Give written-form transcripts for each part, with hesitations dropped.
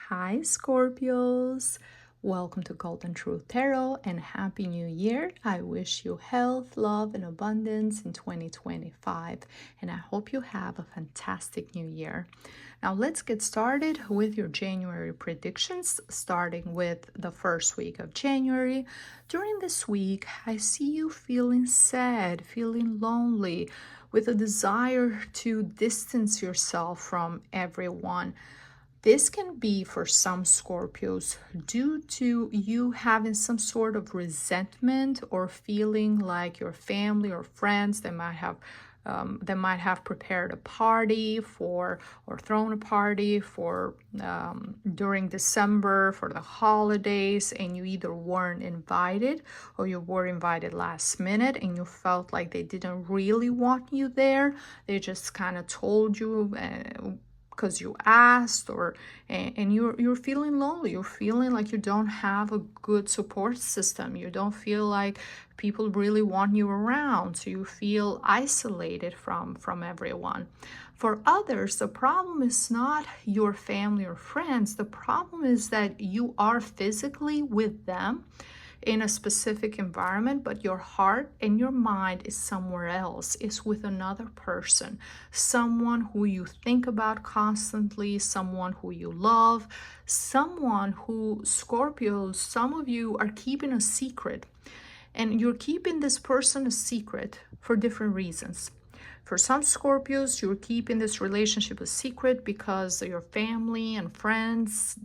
Hi, Scorpios. Welcome to Golden Truth Tarot and Happy New Year. I wish you health, love, and abundance in 2025, and I hope you have a fantastic new year. Now, let's get started with your January predictions, starting with the first week of January. During this week, I see you feeling sad, feeling lonely, with a desire to distance yourself from everyone. This can be for some Scorpios due to you having some sort of resentment or feeling like your family or friends they might have prepared a party for or thrown a party for during December for the holidays, and you either weren't invited or you were invited last minute and you felt like they didn't really want you there. They just kind of told you because you asked, or and you're feeling lonely. You're feeling like you don't have a good support system. You don't feel like people really want you around, so you feel isolated from everyone. For others, the problem is not your family or friends. The problem is that you are physically with them in a specific environment, but your heart and your mind is somewhere else, is with another person, someone who you think about constantly, someone who you love, someone who, Scorpios, some of you are keeping a secret, and you're keeping this person a secret for different reasons. For some Scorpios, you're keeping this relationship a secret because your family and friends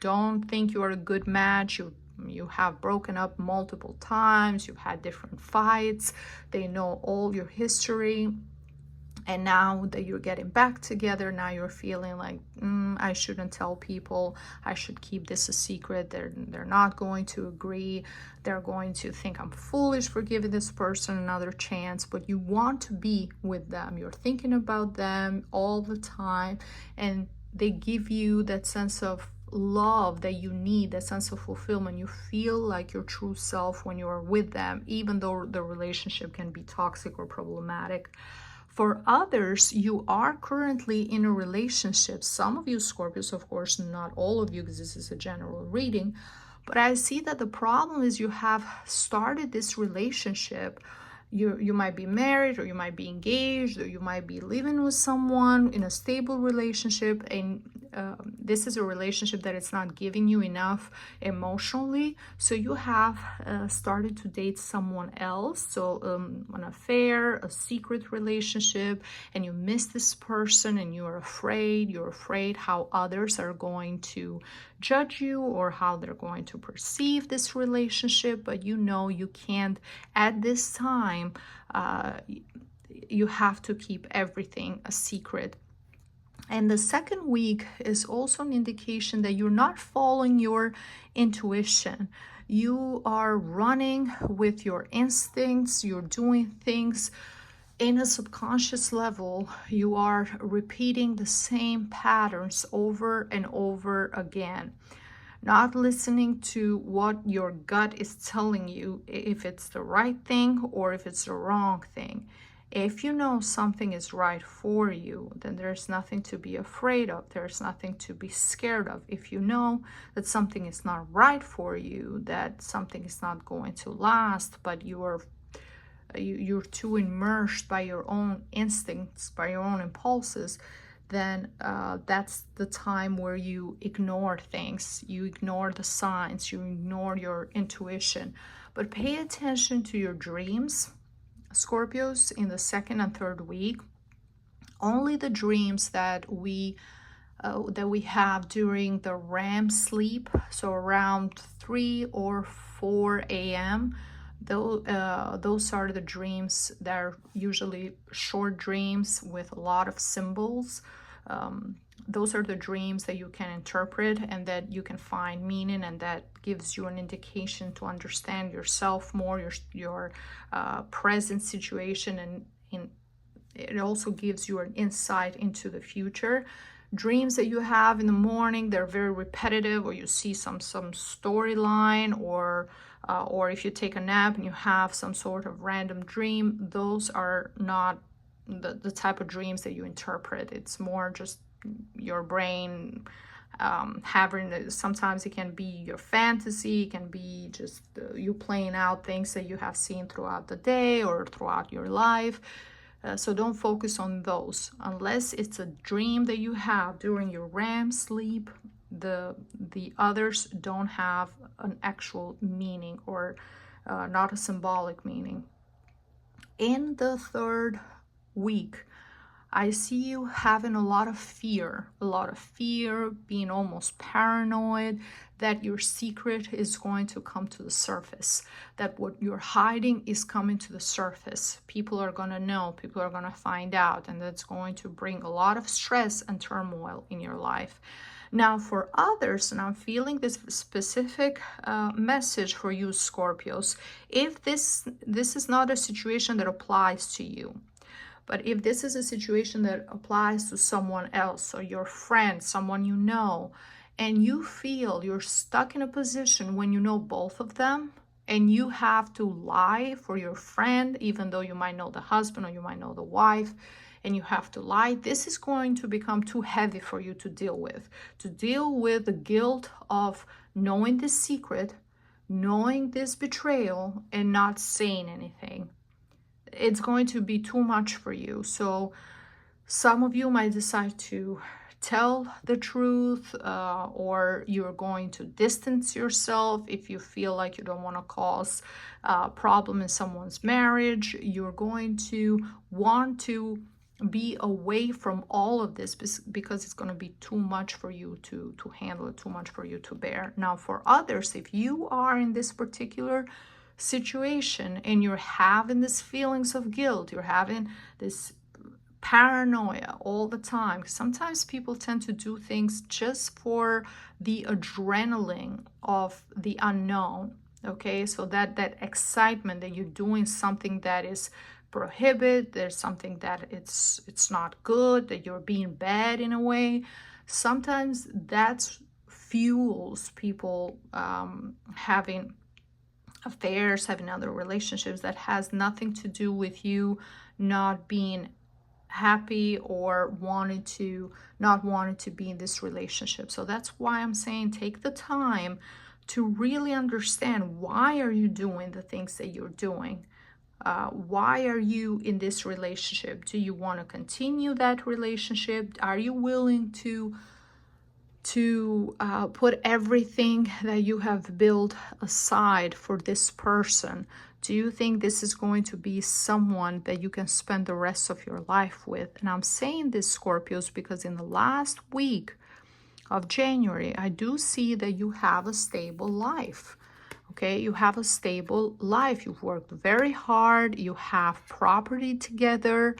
don't think you are a good match. You have broken up multiple times, you've had different fights, they know all your history, and now that you're getting back together, now you're feeling like, I shouldn't tell people, I should keep this a secret. They're not going to agree, they're going to think I'm foolish for giving this person another chance. But you want to be with them, you're thinking about them all the time, and they give you that sense of love that you need, that sense of fulfillment. You feel like your true self when you are with them, even though the relationship can be toxic or problematic. For others, you are currently in a relationship. Some of you Scorpios, of course, not all of you, because this is a general reading, but I see that the problem is you have started this relationship. You might be married, or you might be engaged, or you might be living with someone in a stable relationship, and this is a relationship that it's not giving you enough emotionally, so you have started to date someone else. So an affair, a secret relationship, and you miss this person, and you're afraid how others are going to judge you or how they're going to perceive this relationship. But you know you can't at this time. You have to keep everything a secret. And the second week is also an indication that you're not following your intuition. You are running with your instincts, you're doing things in a subconscious level. You are repeating the same patterns over and over again, not listening to what your gut is telling you, if it's the right thing or if it's the wrong thing. If you know something is right for you, then there's nothing to be afraid of. There's nothing to be scared of. If you know that something is not right for you, that something is not going to last, but you're too immersed by your own instincts, by your own impulses, then that's the time where you ignore things, you ignore the signs, you ignore your intuition. But pay attention to your dreams, Scorpios, in the second and third week. Only the dreams that we have during the REM sleep, so around 3 or 4 a.m., those are the dreams that are usually short dreams with a lot of symbols. Those are the dreams that you can interpret and that you can find meaning, and that gives you an indication to understand yourself more, your present situation, and it also gives you an insight into the future. Dreams that you have in the morning, they're very repetitive, or you see some storyline, or if you take a nap and you have some sort of random dream, those are not the type of dreams that you interpret. It's more just your brain having, sometimes it can be your fantasy, it can be just you playing out things that you have seen throughout the day or throughout your life. So don't focus on those unless it's a dream that you have during your REM sleep. The others don't have an actual meaning, or not a symbolic meaning. In the third week, I see you having a lot of fear, being almost paranoid that your secret is going to come to the surface, that what you're hiding is coming to the surface. People are going to know, people are going to find out, and that's going to bring a lot of stress and turmoil in your life. Now, for others, and I'm feeling this specific message for you, Scorpios, if this is not a situation that applies to you, but if this is a situation that applies to someone else, or your friend, someone you know, and you feel you're stuck in a position when you know both of them, and you have to lie for your friend, even though you might know the husband or you might know the wife, and you have to lie, this is going to become too heavy for you to deal with. To deal with the guilt of knowing this secret, knowing this betrayal, and not saying anything. It's going to be too much for you. So some of you might decide to tell the truth, or you're going to distance yourself if you feel like you don't want to cause a problem in someone's marriage. You're going to want to be away from all of this because it's going to be too much for you to handle, too much for you to bear. Now, for others, if you are in this particular situation and you're having these feelings of guilt, you're having this paranoia all the time, sometimes people tend to do things just for the adrenaline of the unknown. Okay, so that excitement that you're doing something that is prohibited, there's something that it's not good, that you're being bad in a way. Sometimes that fuels people having affairs, having other relationships that has nothing to do with you not being happy or not wanting to be in this relationship. So that's why I'm saying take the time to really understand, why are you doing the things that you're doing? Why are you in this relationship? Do you want to continue that relationship? Are you willing to put everything that you have built aside for this person? Do you think this is going to be someone that you can spend the rest of your life with? And I'm saying this, Scorpios, because in the last week of January, I do see that you have a stable life. Okay, you have a stable life. You've worked very hard. You have property together.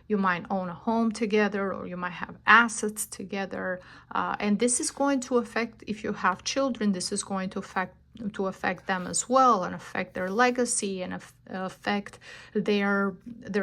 You might own a home together, or you might have assets together. And this is going to affect, if you have children, this is going to affect them as well, and affect their legacy, and affect their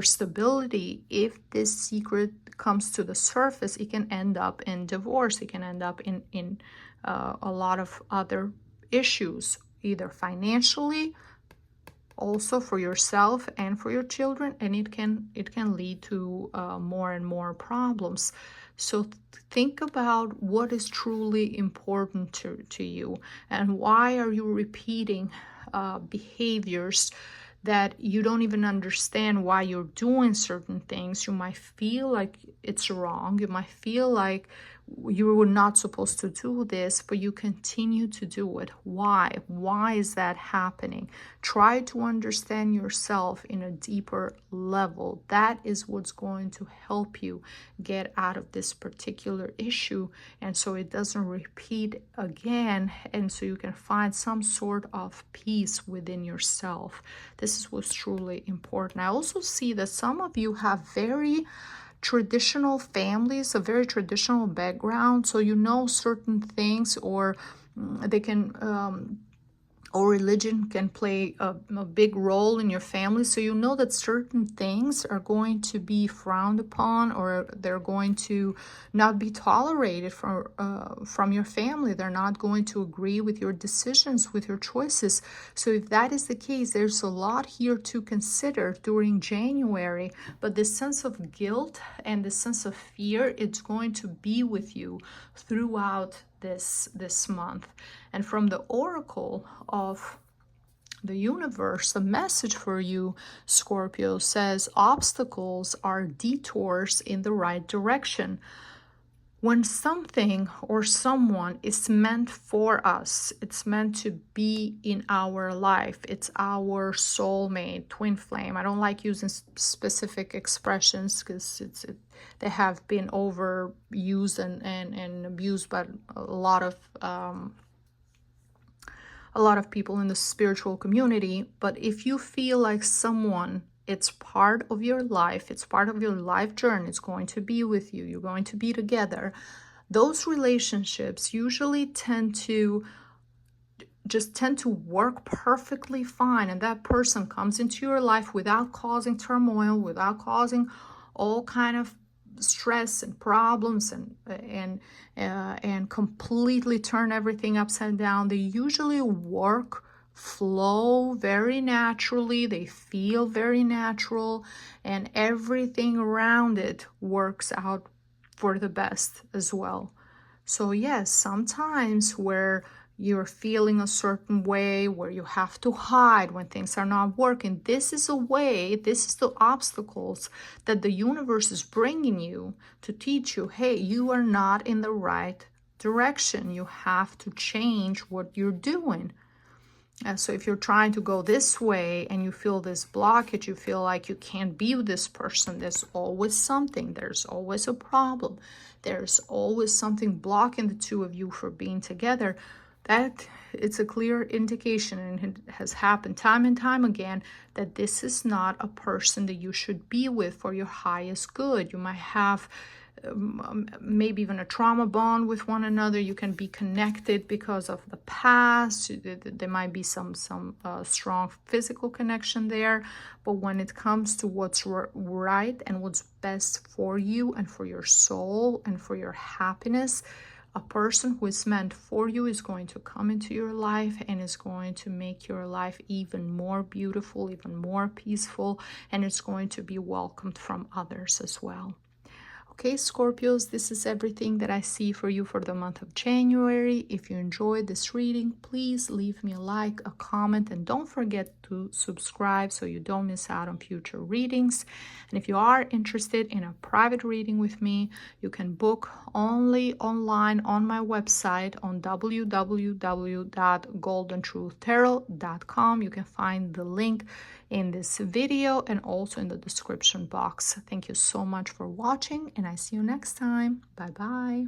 stability. If this secret comes to the surface, it can end up in divorce. It can end up in a lot of other issues, either financially, also for yourself and for your children, and it can lead to more and more problems. So think about what is truly important to you, and why are you repeating behaviors that you don't even understand why you're doing certain things. You might feel like it's wrong. You might feel like you were not supposed to do this, but you continue to do it. Why? Why is that happening? Try to understand yourself in a deeper level. That is what's going to help you get out of this particular issue, and so it doesn't repeat again, and so you can find some sort of peace within yourself. This is what's truly important. I also see that some of you have very traditional families, a very traditional background, so you know certain things, or they can or religion can play a big role in your family. So you know that certain things are going to be frowned upon, or they're going to not be tolerated from your family. They're not going to agree with your decisions, with your choices. So if that is the case, there's a lot here to consider during January. But this sense of guilt and the sense of fear, it's going to be with you throughout this month. And from the oracle of the universe, the message for you, Scorpio, says obstacles are detours in the right direction. When something or someone is meant for us, it's meant to be in our life, it's our soulmate, twin flame. I don't like using specific expressions because they have been overused and abused by a lot of people in the spiritual community. But if you feel like someone, it's part of your life, it's part of your life journey, it's going to be with you, you're going to be together, those relationships usually tend to work perfectly fine, and that person comes into your life without causing turmoil, without causing all kind of stress and problems and completely turn everything upside down. They usually flow very naturally, they feel very natural, and everything around it works out for the best as well. So yes, sometimes where you're feeling a certain way, where you have to hide when things are not working, this is a way, this is the obstacles that the universe is bringing you to teach you, hey, you are not in the right direction. You have to change what you're doing. So if you're trying to go this way and you feel this blockage, you feel like you can't be with this person, there's always something, there's always a problem, there's always something blocking the two of you for being together, that it's a clear indication, and it has happened time and time again, that this is not a person that you should be with for your highest good. You might have maybe even a trauma bond with one another. You can be connected because of the past. There might be some strong physical connection there, but when it comes to what's right and what's best for you and for your soul and for your happiness, a person who is meant for you is going to come into your life and is going to make your life even more beautiful, even more peaceful, and it's going to be welcomed from others as well. Okay, Scorpios, this is everything that I see for you for the month of January. If you enjoyed this reading, please leave me a like, a comment, and don't forget to subscribe so you don't miss out on future readings. And if you are interested in a private reading with me, you can book only online on my website on www.goldandtruthtarot.com. You can find the link in this video and also in the description box. Thank you so much for watching, and I see you next time. Bye bye.